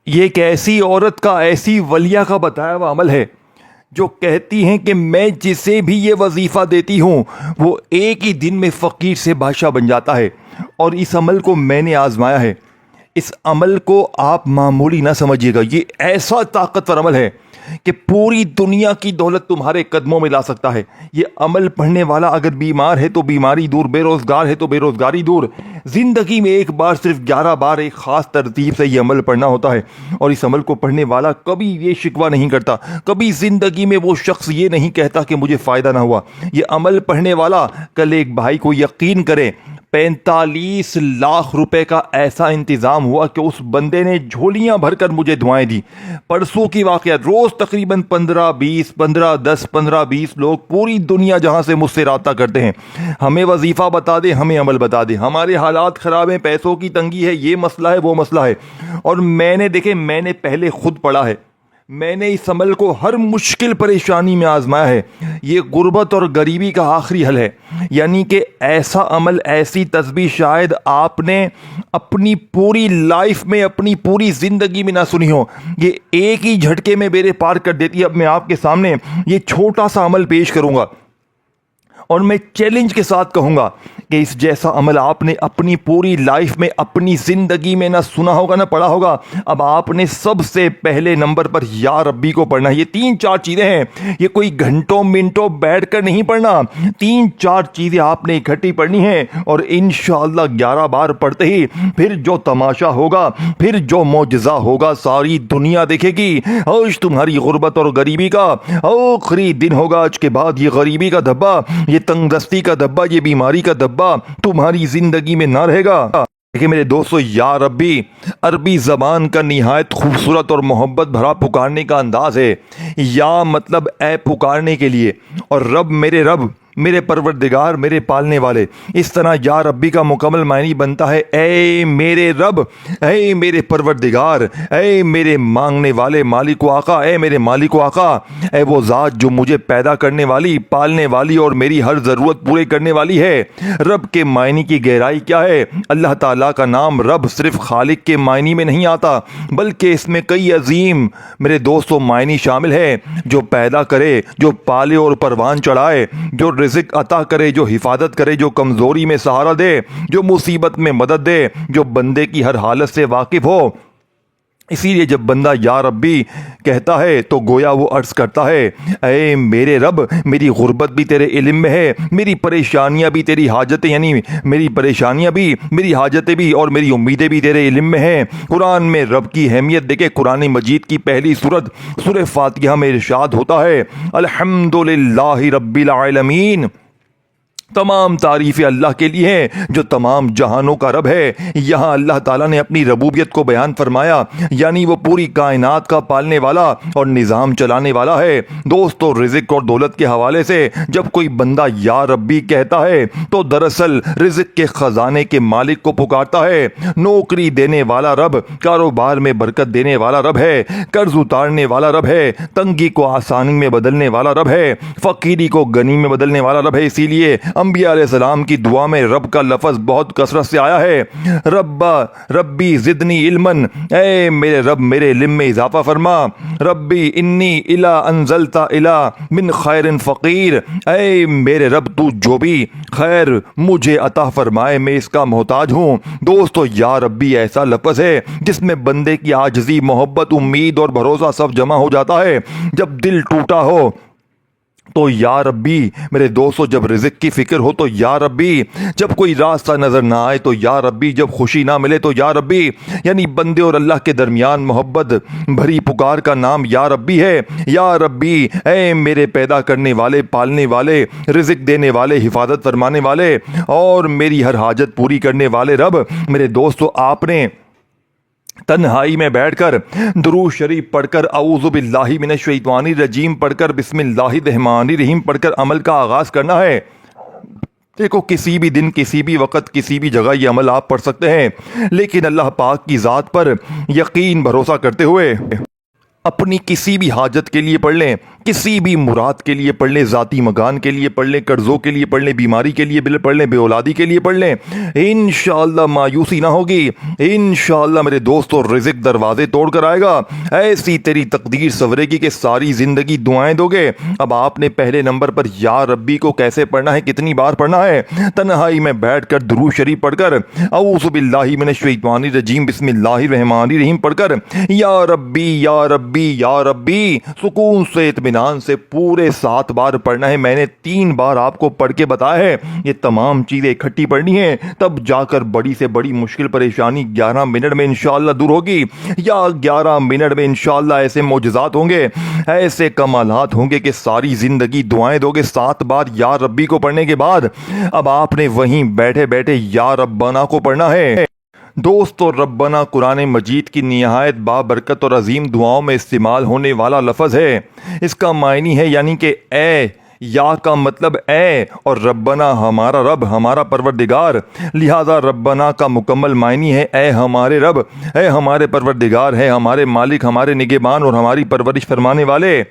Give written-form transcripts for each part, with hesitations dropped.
یہ ایک ایسی عورت کا، ایسی ولیہ کا بتایا ہوا عمل ہے جو کہتی ہیں کہ میں جسے بھی یہ وظیفہ دیتی ہوں وہ ایک ہی دن میں فقیر سے بادشاہ بن جاتا ہے، اور اس عمل کو میں نے آزمایا ہے۔ اس عمل کو آپ معمولی نہ سمجھیے گا، یہ ایسا طاقتور عمل ہے کہ پوری دنیا کی دولت تمہارے قدموں میں لا سکتا ہے۔ یہ عمل پڑھنے والا اگر بیمار ہے تو بیماری دور، بے روزگار ہے تو بے روزگاری دور۔ زندگی میں ایک بار، صرف 11 بار ایک خاص ترتیب سے یہ عمل پڑھنا ہوتا ہے، اور اس عمل کو پڑھنے والا کبھی یہ شکوہ نہیں کرتا، کبھی زندگی میں وہ شخص یہ نہیں کہتا کہ مجھے فائدہ نہ ہوا۔ یہ عمل پڑھنے والا، کل ایک بھائی کو یقین کرے 45 لاکھ روپے کا ایسا انتظام ہوا کہ اس بندے نے جھولیاں بھر کر مجھے دعائیں دی۔ پرسوں کی واقعات، روز تقریباً 15-20 لوگ پوری دنیا جہاں سے مجھ سے رابطہ کرتے ہیں، ہمیں وظیفہ بتا دے، ہمیں عمل بتا دے، ہمارے حالات خراب ہیں، پیسوں کی تنگی ہے، یہ مسئلہ ہے، وہ مسئلہ ہے۔ اور میں نے پہلے خود پڑھا ہے، میں نے اس عمل کو ہر مشکل پریشانی میں آزمایا ہے۔ یہ غربت اور غریبی کا آخری حل ہے، یعنی کہ ایسا عمل، ایسی تسبیح شاید آپ نے اپنی پوری لائف میں، اپنی پوری زندگی میں نہ سنی ہو۔ یہ ایک ہی جھٹکے میں بیڑے پار کر دیتی ہے۔ اب میں آپ کے سامنے یہ چھوٹا سا عمل پیش کروں گا، اور میں چیلنج کے ساتھ کہوں گا کہ اس جیسا عمل آپ نے اپنی پوری لائف میں، اپنی زندگی میں نہ سنا ہوگا، نہ پڑھا ہوگا۔ اب آپ نے سب سے پہلے نمبر پر یا ربی کو پڑھنا ہے۔ یہ 3-4 چیزیں ہیں، یہ کوئی گھنٹوں منٹوں بیٹھ کر نہیں پڑھنا، 3-4 چیزیں آپ نے اکٹھی پڑھنی ہیں، اور انشاءاللہ 11 بار پڑھتے ہی پھر جو تماشا ہوگا، پھر جو معجزہ ہوگا، ساری دنیا دیکھے گی۔ آج تمہاری غربت اور غریبی کا آخری دن ہوگا۔ آج کے بعد یہ غریبی کا دھبا، یہ تنگ دستی کا دھبا، یہ بیماری کا دھبا تمہاری زندگی میں نہ رہے گا۔ دیکھیں میرے دوستو، یا ربی عربی زبان کا نہایت خوبصورت اور محبت بھرا پکارنے کا انداز ہے۔ یا مطلب اے پکارنے کے لیے، اور رب میرے رب، میرے پروردگار، میرے پالنے والے۔ اس طرح یا ربی کا مکمل معنی بنتا ہے اے میرے رب، اے میرے پروردگار، اے میرے مانگنے والے مالک و آقا، اے میرے مالک و آقا، اے وہ ذات جو مجھے پیدا کرنے والی، پالنے والی اور میری ہر ضرورت پورے کرنے والی ہے۔ رب کے معنی کی گہرائی کیا ہے؟ اللہ تعالیٰ کا نام رب صرف خالق کے معنی میں نہیں آتا، بلکہ اس میں کئی عظیم میرے دوستوں معنی شامل ہے۔ جو پیدا کرے، جو پالے اور پروان چڑھائے، جو رزق عطا کرے، جو حفاظت کرے، جو کمزوری میں سہارا دے، جو مصیبت میں مدد دے، جو بندے کی ہر حالت سے واقف ہو۔ اسی لیے جب بندہ یا ربی کہتا ہے تو گویا وہ عرض کرتا ہے اے میرے رب، میری غربت بھی تیرے علم میں ہے، میری پریشانیاں بھی تیری حاجتیں، یعنی میری پریشانیاں بھی، میری حاجتیں بھی، اور میری امیدیں بھی تیرے علم میں ہیں۔ قرآن میں رب کی اہمیت دیکھیں، قرآن مجید کی پہلی سورت سورہ فاتحہ میں ارشاد ہوتا ہے الحمدللہ رب العالمین، تمام تعریفیں اللہ کے لیے ہیں جو تمام جہانوں کا رب ہے۔ یہاں اللہ تعالیٰ نے اپنی ربوبیت کو بیان فرمایا، یعنی وہ پوری کائنات کا پالنے والا اور نظام چلانے والا ہے۔ دوستو، رزق اور دولت کے حوالے سے جب کوئی بندہ یا ربی کہتا ہے تو دراصل رزق کے خزانے کے مالک کو پکارتا ہے۔ نوکری دینے والا رب، کاروبار میں برکت دینے والا رب ہے، قرض اتارنے والا رب ہے، تنگی کو آسانی میں بدلنے والا رب ہے، فقیری کو غنی میں بدلنے والا رب ہے۔ اسی لیے انبیاء علیہ السلام کی دعا میں رب کا لفظ بہت کثرت سے آیا ہے، ربی زدنی علما، اے میرے رب میرے علم میں اضافہ فرما، ربی انی الا انزلتا الا من خیر فقیر، اے میرے رب تو جو بھی خیر مجھے عطا فرمائے میں اس کا محتاج ہوں۔ دوستو، یا ربی ایسا لفظ ہے جس میں بندے کی عاجزی، محبت، امید اور بھروسہ سب جمع ہو جاتا ہے۔ جب دل ٹوٹا ہو تو یا ربی، میرے دوستو جب رزق کی فکر ہو تو یا ربی، جب کوئی راستہ نظر نہ آئے تو یا ربی، جب خوشی نہ ملے تو یا ربی، یعنی بندے اور اللہ کے درمیان محبت بھری پکار کا نام یا ربی ہے۔ یا ربی، اے میرے پیدا کرنے والے، پالنے والے، رزق دینے والے، حفاظت فرمانے والے اور میری ہر حاجت پوری کرنے والے رب۔ میرے دوستو، آپ نے تنہائی میں بیٹھ کر درود شریف پڑھ کر، اعوذ باللہ من الشیطان الرجیم پڑھ کر، بسم اللہ الرحمن الرحیم پڑھ کر عمل کا آغاز کرنا ہے۔ دیکھو، کسی بھی دن، کسی بھی وقت، کسی بھی جگہ یہ عمل آپ پڑھ سکتے ہیں، لیکن اللہ پاک کی ذات پر یقین بھروسہ کرتے ہوئے اپنی کسی بھی حاجت کے لیے پڑھ لیں، کسی بھی مراد کے لیے پڑھ لیں، ذاتی مکان کے لیے پڑھ لیں، قرضوں کے لیے پڑھ لیں، بیماری کے لیے پڑھ لیں، بے اولادی کے لیے پڑھ لیں، انشاءاللہ مایوسی نہ ہوگی، انشاءاللہ میرے دوستو رزق دروازے توڑ کر آئے گا، ایسی تیری تقدیر سورے گی کہ ساری زندگی دعائیں دو گے۔ اب آپ نے پہلے نمبر پر یا ربی کو کیسے پڑھنا ہے، کتنی بار پڑھنا ہے؟ تنہائی میں بیٹھ کر درود شریف پڑھ کر، اعوذ باللہ من الشیطان الرجیم بسم اللہ الرحمن الرحیم پڑھ کر، یا ربی یا ربی یا ربی سکون سے اطمینان سے پورے 7 بار پڑھنا ہے۔ میں نے 3 بار آپ کو پڑھ کے بتایا ہے، یہ تمام چیزیں اکٹھی پڑھنی ہیں، تب جا کر بڑی سے بڑی مشکل پریشانی 11 منٹ میں انشاءاللہ دور ہوگی، یا 11 منٹ میں انشاءاللہ ایسے معجزات ہوں گے، ایسے کمالات ہوں گے کہ ساری زندگی دعائیں دو گے۔ 7 بار یا ربی کو پڑھنے کے بعد اب آپ نے وہیں بیٹھے بیٹھے یا ربنا کو پڑھنا ہے۔ دوستو ربنا قرآن مجید کی نہایت بابرکت اور عظیم دعاؤں میں استعمال ہونے والا لفظ ہے۔ اس کا معنی ہے یعنی کہ اے، یا کا مطلب اے، اور ربنا ہمارا رب، ہمارا پروردگار، لہذا ربنا کا مکمل معنی ہے اے ہمارے رب، اے ہمارے پروردگار، ہے ہمارے مالک، ہمارے نگہبان اور ہماری پرورش فرمانے والے۔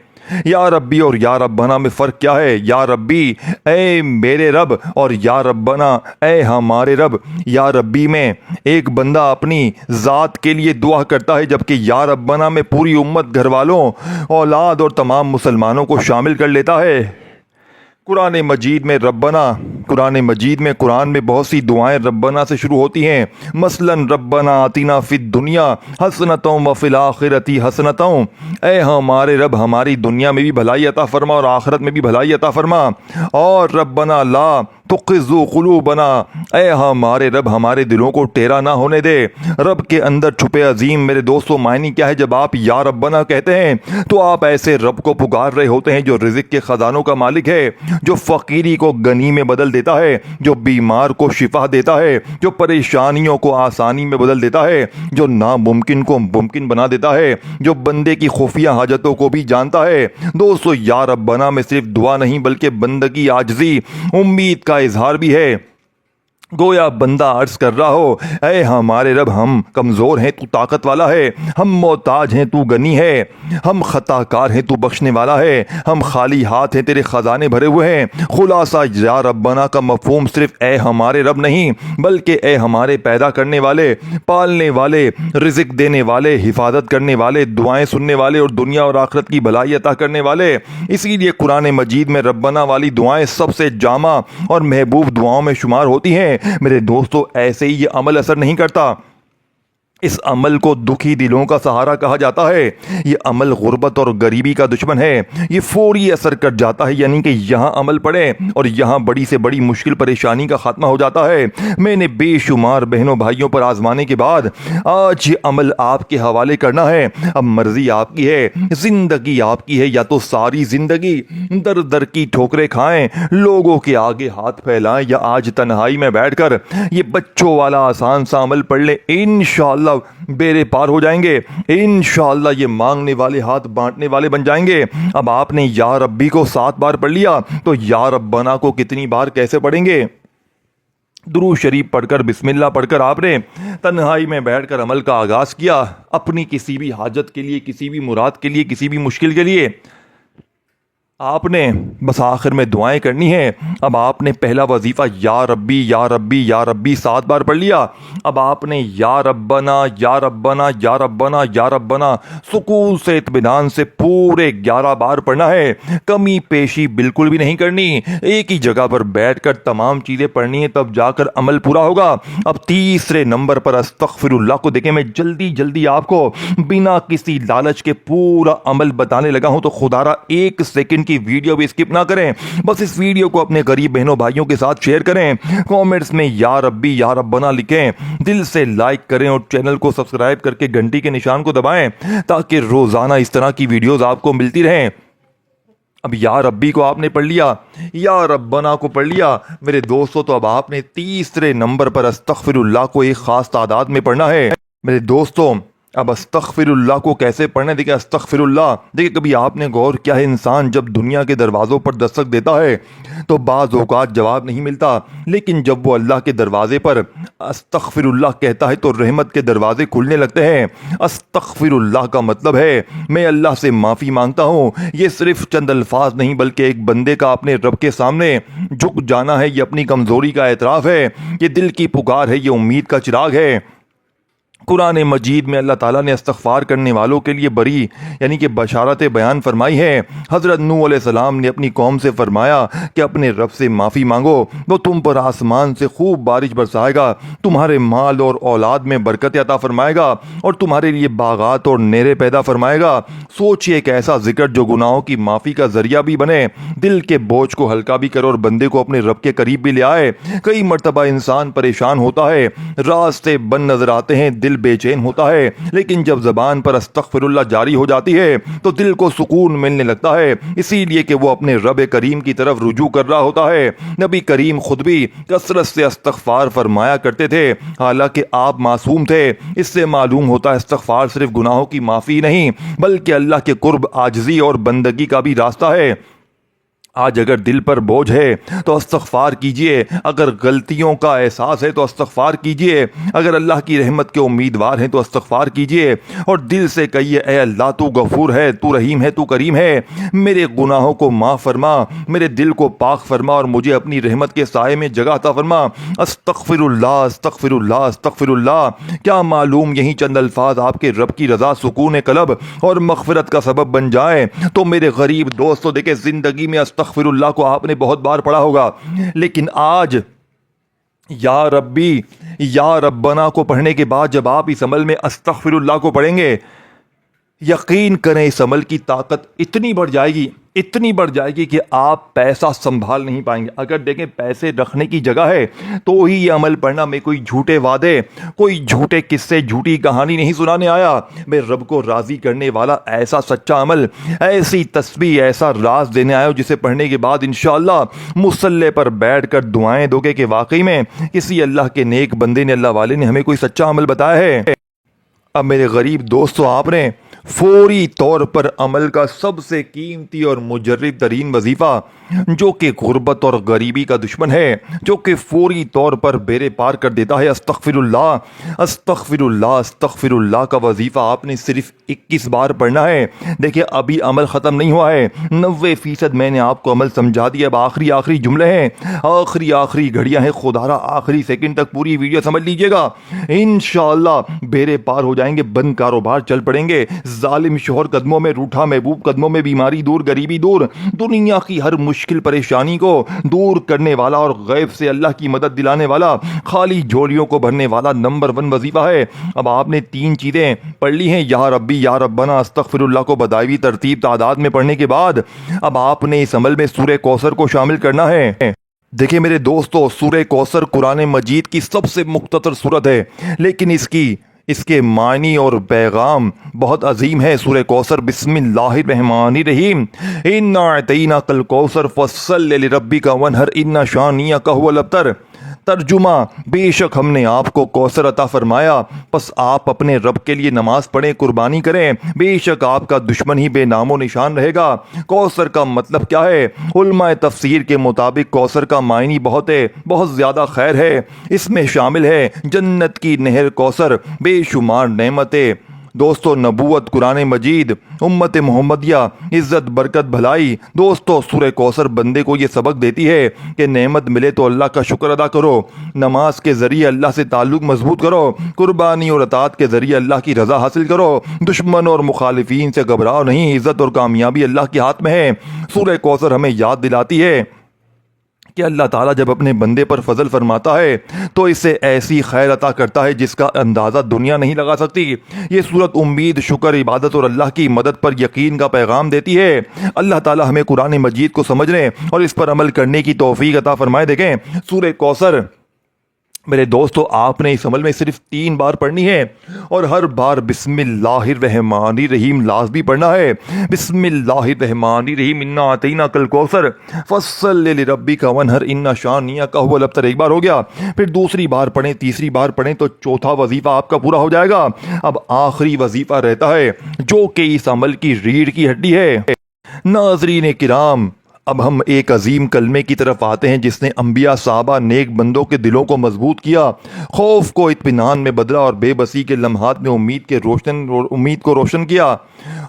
یا ربی اور یا ربنا میں فرق کیا ہے؟ یا ربی اے میرے رب، اور یا ربنا اے ہمارے رب۔ یا ربی میں ایک بندہ اپنی ذات کے لیے دعا کرتا ہے، جبکہ یا ربنا میں پوری امت، گھر والوں، اولاد اور تمام مسلمانوں کو شامل کر لیتا ہے۔ قرآن مجید میں قرآن میں بہت سی دعائیں ربنا سے شروع ہوتی ہیں، مثلا ربنا آتنا فی الدنیا حسنۃ وفی الآخرۃ حسنۃ، اے ہمارے رب ہماری دنیا میں بھی بھلائی عطا فرما اور آخرت میں بھی بھلائی عطا فرما، اور ربنا لا تقذ قلوبنا، اے ہمارے رب ہمارے دلوں کو ٹیڑھا نہ ہونے دے۔ رب کے اندر چھپے عظیم میرے دوستو معنی کیا ہے؟ جب آپ یا ربنا کہتے ہیں تو آپ ایسے رب کو پکار رہے ہوتے ہیں جو رزق کے خزانوں کا مالک ہے، جو فقیری کو غنی میں بدل دیتا ہے، جو بیمار کو شفا دیتا ہے، جو پریشانیوں کو آسانی میں بدل دیتا ہے، جو ناممکن کو ممکن بنا دیتا ہے، جو بندے کی خفیہ حاجتوں کو بھی جانتا ہے۔ دوستو یا ربنا میں صرف دعا نہیں بلکہ بندگی، عاجزی، امید کا اظہار بھی ہے۔ گویا بندہ عرض کر رہا ہو اے ہمارے رب ہم کمزور ہیں، تو طاقت والا ہے، ہم محتاج ہیں، تو غنی ہے، ہم خطا کار ہیں، تو بخشنے والا ہے، ہم خالی ہاتھ ہیں، تیرے خزانے بھرے ہوئے ہیں۔ خلاصہ یا ربنا کا مفہوم صرف اے ہمارے رب نہیں بلکہ اے ہمارے پیدا کرنے والے، پالنے والے، رزق دینے والے، حفاظت کرنے والے، دعائیں سننے والے اور دنیا اور آخرت کی بھلائی عطا کرنے والے۔ اسی لیے قرآن مجید میں ربنا والی دعائیں سب سے جامع اور محبوب دعاؤں میں شمار ہوتی ہیں۔ میرے دوستو ایسے ہی یہ عمل اثر نہیں کرتا، اس عمل کو دکھی دلوں کا سہارا کہا جاتا ہے۔ یہ عمل غربت اور غریبی کا دشمن ہے، یہ فوری اثر کر جاتا ہے، یعنی کہ یہاں عمل پڑے اور یہاں بڑی سے بڑی مشکل پریشانی کا خاتمہ ہو جاتا ہے۔ میں نے بے شمار بہنوں بھائیوں پر آزمانے کے بعد آج یہ عمل آپ کے حوالے کرنا ہے۔ اب مرضی آپ کی ہے، زندگی آپ کی ہے، یا تو ساری زندگی در در کی ٹھوکریں کھائیں، لوگوں کے آگے ہاتھ پھیلائیں، یا آج تنہائی میں بیٹھ کر یہ بچوں والا آسان سا عمل پڑھ لیں، انشاءاللہ بیڑے پار ہو جائیں گے، انشاءاللہ یہ مانگنے والے ہاتھ بانٹنے والے بن جائیں گے۔ اب آپ نے یا ربی کو 7 بار پڑھ لیا تو یا ربنا کو کتنی بار کیسے پڑھیں گے؟ درود شریف پڑھ کر، بسم اللہ پڑھ کر آپ نے تنہائی میں بیٹھ کر عمل کا آغاز کیا، اپنی کسی بھی حاجت کے لیے، کسی بھی مراد کے لیے، کسی بھی مشکل کے لیے آپ نے بس آخر میں دعائیں کرنی ہیں۔ اب آپ نے پہلا وظیفہ یا ربی یا ربی یا ربی 7 بار پڑھ لیا، اب آپ نے یا ربنا یا ربنا یا ربنا یا ربنا سکون سے اطمینان سے پورے 11 بار پڑھنا ہے، کمی پیشی بالکل بھی نہیں کرنی، ایک ہی جگہ پر بیٹھ کر تمام چیزیں پڑھنی ہیں، تب جا کر عمل پورا ہوگا۔ اب تیسرے نمبر پر استغفر اللہ کو دیکھیں، میں جلدی آپ کو بنا کسی لالچ کے پورا عمل بتانے لگا ہوں، تو خدا را 1 سیکنڈ کی ویڈیو بھی اسکپ نہ کریں، بس اس ویڈیو کو اپنے غریب بہنوں بھائیوں کے ساتھ شیئر کریں، کامنٹس میں یا ربی یا ربنا لکھیں، دل سے لائک کریں اور چینل کو سبسکرائب کر کے گھنٹی کے نشان کو دبائیں تاکہ روزانہ اس طرح کی ویڈیوز آپ کو ملتی رہیں۔ اب یا ربی کو آپ نے پڑھ لیا، یا ربنا کو پڑھ لیا میرے دوستو، تو اب آپ نے تیسرے نمبر پر استغفر اللہ کو ایک خاص تعداد میں پڑھنا ہے۔ میرے دوستو اب استغفر اللہ کو کیسے پڑھنا ہے؟ دیکھیں استغفر اللہ، دیکھیں کبھی آپ نے غور کیا ہے انسان جب دنیا کے دروازوں پر دستک دیتا ہے تو بعض اوقات جواب نہیں ملتا، لیکن جب وہ اللہ کے دروازے پر استغفر اللہ کہتا ہے تو رحمت کے دروازے کھلنے لگتے ہیں۔ استغفر اللہ کا مطلب ہے میں اللہ سے معافی مانگتا ہوں۔ یہ صرف چند الفاظ نہیں بلکہ ایک بندے کا اپنے رب کے سامنے جھک جانا ہے، یہ اپنی کمزوری کا اعتراف ہے، یہ دل کی پکار ہے، یہ امید کا چراغ ہے۔ قرآن مجید میں اللہ تعالیٰ نے استغفار کرنے والوں کے لیے بڑی یعنی کہ بشارت بیان فرمائی ہے۔ حضرت نوح علیہ السلام نے اپنی قوم سے فرمایا کہ اپنے رب سے معافی مانگو، وہ تم پر آسمان سے خوب بارش برسائے گا، تمہارے مال اور اولاد میں برکت عطا فرمائے گا اور تمہارے لیے باغات اور نہریں پیدا فرمائے گا۔ سوچئے ایک ایسا ذکر جو گناہوں کی معافی کا ذریعہ بھی بنے، دل کے بوجھ کو ہلکا بھی کرے اور بندے کو اپنے رب کے قریب بھی لے آئے۔ کئی مرتبہ انسان پریشان ہوتا ہے، راستے بند نظر آتے ہیں، دل بے چین ہوتا ہے، لیکن جب زبان پر استغفر اللہ جاری ہو جاتی ہے تو دل کو سکون ملنے لگتا ہے، اسی لیے کہ وہ اپنے رب کریم کی طرف رجوع کر رہا ہوتا ہے۔ نبی کریم خود بھی کثرت سے استغفار فرمایا کرتے تھے، حالانکہ آپ معصوم تھے۔ اس سے معلوم ہوتا ہے استغفار صرف گناہوں کی معافی نہیں بلکہ اللہ کے قرب، عاجزی اور بندگی کا بھی راستہ ہے۔ آج اگر دل پر بوجھ ہے تو استغفار کیجئے، اگر غلطیوں کا احساس ہے تو استغفار کیجئے، اگر اللہ کی رحمت کے امیدوار ہیں تو استغفار کیجئے اور دل سے کہیے اے اللہ تو غفور ہے، تو رحیم ہے، تو کریم ہے، میرے گناہوں کو معاف فرما، میرے دل کو پاک فرما اور مجھے اپنی رحمت کے سائے میں جگہ عطا فرما۔ استغفر اللہ، استغفر اللہ، استغفر اللہ۔ کیا معلوم یہی چند الفاظ آپ کے رب کی رضا، سکون قلب اور مغفرت کا سبب بن جائیں۔ تو میرے غریب دوستو دیکھیں زندگی میں استغفر اللہ کو آپ نے بہت بار پڑھا ہوگا، لیکن آج یا ربی یا ربنا کو پڑھنے کے بعد جب آپ اس عمل میں استغفر اللہ کو پڑھیں گے، یقین کریں اس عمل کی طاقت اتنی بڑھ جائے گی، اتنی بڑھ جائے گی کہ آپ پیسہ سنبھال نہیں پائیں گے۔ اگر دیکھیں پیسے رکھنے کی جگہ ہے تو ہی یہ عمل پڑھنا۔ میں کوئی جھوٹے وعدے، کوئی جھوٹے قصے، جھوٹی کہانی نہیں سنانے آیا، میں رب کو راضی کرنے والا ایسا سچا عمل، ایسی تسبیح، ایسا راز دینے آیا ہوں جسے پڑھنے کے بعد انشاءاللہ مصلی پر بیٹھ کر دعائیں دو گے کہ واقعی میں کسی اللہ کے نیک بندے نے، اللہ والے نے ہمیں کوئی سچا عمل بتایا ہے۔ اب میرے غریب دوستو آپ نے فوری طور پر عمل کا سب سے قیمتی اور مجرب ترین وظیفہ جو کہ غربت اور غریبی کا دشمن ہے، جو کہ فوری طور پر بیڑے پار کر دیتا ہے، استغفر اللہ، استغفر اللہ، استغفر اللہ کا وظیفہ آپ نے صرف 21 بار پڑھنا ہے۔ دیکھیں ابھی عمل ختم نہیں ہوا ہے، 90% میں نے آپ کو عمل سمجھا دیا، اب آخری جملے ہیں، آخری گھڑیاں ہیں، خدا را آخری سیکنڈ تک پوری ویڈیو سمجھ لیجئے گا، انشاءاللہ بیڑے پار ہو جائیں گے، بند کاروبار چل پڑیں گے، ظالم شوہر قدموں میں، روٹھا محبوب قدموں میں، بیماری دور، غریبی دور، دنیا کی ہر مشکل پریشانی کو دور کرنے والا اور غیب سے اللہ کی مدد دلانے والا، خالی جھولیوں کو بھرنے والا نمبر 1 وظیفہ ہے۔ اب آپ نے 3 چیزیں پڑھ لی ہیں، یا ربی، یا ربنا، استغفر اللہ کو بتائی ہوئی ترتیب تعداد میں پڑھنے کے بعد اب آپ نے اس عمل میں سورہ کوثر کو شامل کرنا ہے۔ دیکھیں میرے دوستو سورہ کوثر قرآن مجید کی سب سے مختصر سورت ہے، لیکن اس کے معنی اور پیغام بہت عظیم ہے۔ سورہ کوثر، بسم اللہ الرحمن الرحیم، انا اعطیناک الکوثر فصل لربک وانحر ان شانئک هو الابتر۔ ترجمہ، بے شک ہم نے آپ کو کوثر عطا فرمایا، پس آپ اپنے رب کے لیے نماز پڑھیں، قربانی کریں، بے شک آپ کا دشمن ہی بے نام و نشان رہے گا۔ کوثر کا مطلب کیا ہے؟ علماء تفسیر کے مطابق کوثر کا معنی بہت زیادہ خیر ہے، اس میں شامل ہے جنت کی نہر کوثر، بے شمار نعمتیں، دوستو نبوت، قرآن مجید، امت محمدیہ، عزت، برکت، بھلائی۔ دوستو سورہ کوثر بندے کو یہ سبق دیتی ہے کہ نعمت ملے تو اللہ کا شکر ادا کرو، نماز کے ذریعے اللہ سے تعلق مضبوط کرو، قربانی اور اطاعت کے ذریعے اللہ کی رضا حاصل کرو، دشمن اور مخالفین سے گھبراؤ نہیں، عزت اور کامیابی اللہ کے ہاتھ میں ہے۔ سورہ کوثر ہمیں یاد دلاتی ہے کہ اللہ تعالیٰ جب اپنے بندے پر فضل فرماتا ہے تو اسے ایسی خیر عطا کرتا ہے جس کا اندازہ دنیا نہیں لگا سکتی۔ یہ سورت امید، شکر، عبادت اور اللہ کی مدد پر یقین کا پیغام دیتی ہے۔ اللہ تعالیٰ ہمیں قرآن مجید کو سمجھنے اور اس پر عمل کرنے کی توفیق عطا فرمائے۔ دیکھیں سورہ کوثر میرے دوستو آپ نے اس عمل میں صرف 3 بار پڑھنی ہے اور ہر بار بسم اللہ الرحمن الرحیم لازمی پڑھنا ہے. بسم اللہ الرحمن الرحیم انا اعطیناک الکوثر فصل لربک وانحر ان شانئک هو الابتر. ایک بار ہو گیا. پھر دوسری بار پڑھیں, تیسری بار پڑھیں تو چوتھا وظیفہ آپ کا پورا ہو جائے گا. اب آخری وظیفہ رہتا ہے جو کہ اس عمل کی ریڑھ کی ہڈی ہے. ناظرین کرام, اب ہم ایک عظیم کلمے کی طرف آتے ہیں جس نے انبیاء, صحابہ, نیک بندوں کے دلوں کو مضبوط کیا, خوف کو اطمینان میں بدلا اور بے بسی کے لمحات میں امید کو روشن کیا.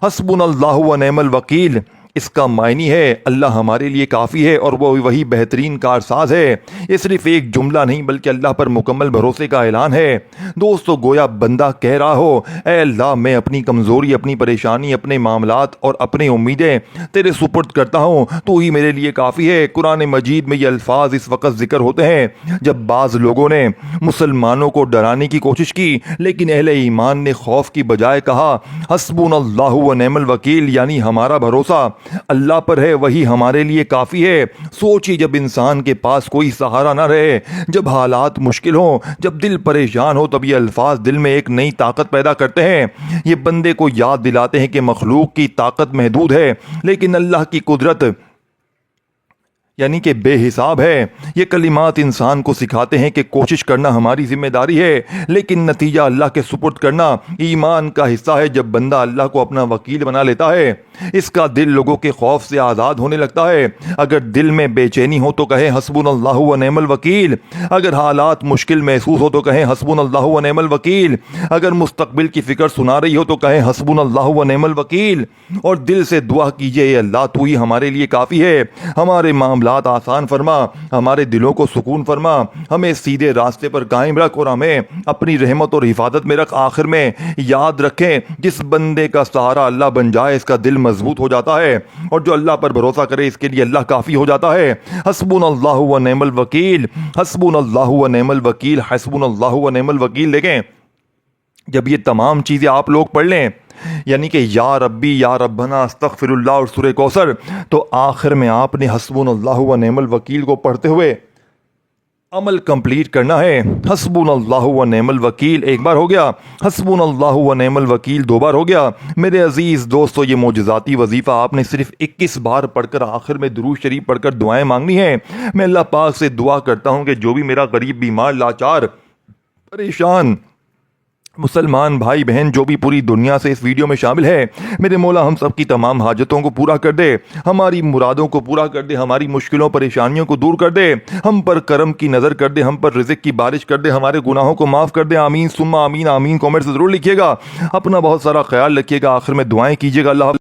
حسبنا اللہ و نعم الوکیل. اس کا معنی ہے اللہ ہمارے لیے کافی ہے اور وہ وہی بہترین کارساز ہے. یہ صرف ایک جملہ نہیں بلکہ اللہ پر مکمل بھروسے کا اعلان ہے. دوستو گویا بندہ کہہ رہا ہو, اے اللہ میں اپنی کمزوری, اپنی پریشانی, اپنے معاملات اور اپنی امیدیں تیرے سپرد کرتا ہوں, تو ہی میرے لیے کافی ہے. قرآن مجید میں یہ الفاظ اس وقت ذکر ہوتے ہیں جب بعض لوگوں نے مسلمانوں کو ڈرانے کی کوشش کی, لیکن اہل ایمان نے خوف کی بجائے کہا حسبنا اللہ و نعم الوکیل, یعنی ہمارا بھروسہ اللہ پر ہے, وہی ہمارے لیے کافی ہے. سوچی جب انسان کے پاس کوئی سہارا نہ رہے, جب حالات مشکل ہوں, جب دل پریشان ہو, تب یہ الفاظ دل میں ایک نئی طاقت پیدا کرتے ہیں. یہ بندے کو یاد دلاتے ہیں کہ مخلوق کی طاقت محدود ہے لیکن اللہ کی قدرت یعنی کہ بے حساب ہے. یہ کلمات انسان کو سکھاتے ہیں کہ کوشش کرنا ہماری ذمہ داری ہے لیکن نتیجہ اللہ کے سپرد کرنا ایمان کا حصہ ہے. جب بندہ اللہ کو اپنا وکیل بنا لیتا ہے اس کا دل لوگوں کے خوف سے آزاد ہونے لگتا ہے. اگر دل میں بے چینی ہو تو کہیں حسبنا اللہ و نعم الوکیل. اگر حالات مشکل محسوس ہو تو کہیں حسبنا اللہ و نعم الوکیل. اگر مستقبل کی فکر سنا رہی ہو تو کہیں حسبنا اللہ و نعم الوکیل. اور دل سے دعا کیجئے, اے اللہ تو ہی ہمارے لیے کافی ہے, ہمارے معاملات آسان فرما, ہمارے دلوں کو سکون فرما, ہمیں سیدھے راستے پر قائم رکھ اور ہمیں اپنی رحمت اور حفاظت میں رکھ. آخر میں یاد رکھیں جس بندے کا سہارا اللہ بن جائے اس کا دل مضبوط ہو جاتا ہے اور جو اللہ پر بھروسہ کرے اس کے لیے اللہ کافی ہو جاتا ہے. حسبنا اللہ و نعم الوکیل, حسبنا اللہ و نعم الوکیل, حسبنا اللہ و نعم الوکیل. دیکھیں جب یہ تمام چیزیں آپ لوگ پڑھ لیں یعنی کہ یا ربی یا ربنا استغفر اللہ اور سورہ کوثر, تو آخر میں آپ نے حسبنا اللہ و نعم الوکیل کو پڑھتے ہوئے عمل کمپلیٹ کرنا ہے. حسبنا اللہ و نعم الوکیل ایک بار ہو گیا, حسبنا اللہ و نعم الوکیل 2 بار ہو گیا. میرے عزیز دوستو یہ معجزاتی وظیفہ آپ نے صرف 21 بار پڑھ کر آخر میں درود شریف پڑھ کر دعائیں مانگنی ہیں. میں اللہ پاک سے دعا کرتا ہوں کہ جو بھی میرا غریب, بیمار, لاچار, پریشان مسلمان بھائی بہن جو بھی پوری دنیا سے اس ویڈیو میں شامل ہے, میرے مولا ہم سب کی تمام حاجتوں کو پورا کر دے, ہماری مرادوں کو پورا کر دے, ہماری مشکلوں پریشانیوں کو دور کر دے, ہم پر کرم کی نظر کر دے, ہم پر رزق کی بارش کر دے, ہمارے گناہوں کو معاف کر دے. آمین ثم آمین. آمین کامنٹ سے ضرور لکھیے گا. اپنا بہت سارا خیال رکھیے گا. آخر میں دعائیں کیجیے گا. اللہ